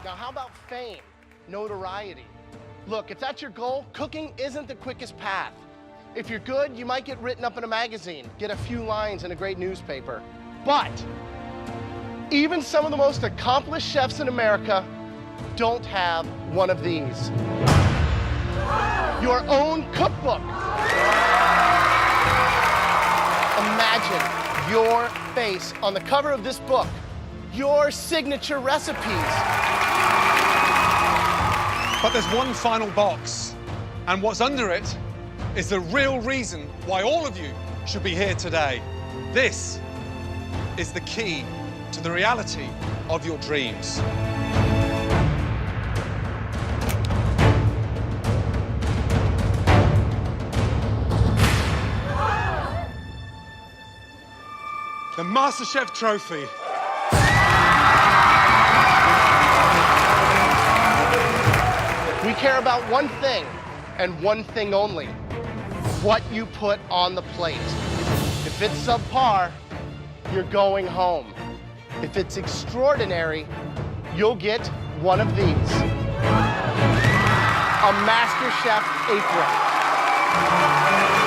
Now, how about fame, notoriety? Look, if that's your goal, cooking isn't the quickest path. If you're good, you might get written up in a magazine, get a few lines in a great newspaper. But even some of the most accomplished chefs in America don't have one of these. Your own cookbook. Imagine your face on the cover of this book, your signature recipes. But there's one final box, and what's under it is the real reason why all of you should be here today. This is the key to the reality of your dreams. The MasterChef trophy. We care about one thing, and one thing only: what you put on the plate. If it's subpar, you're going home. If it's extraordinary, you'll get one of these: a MasterChef apron.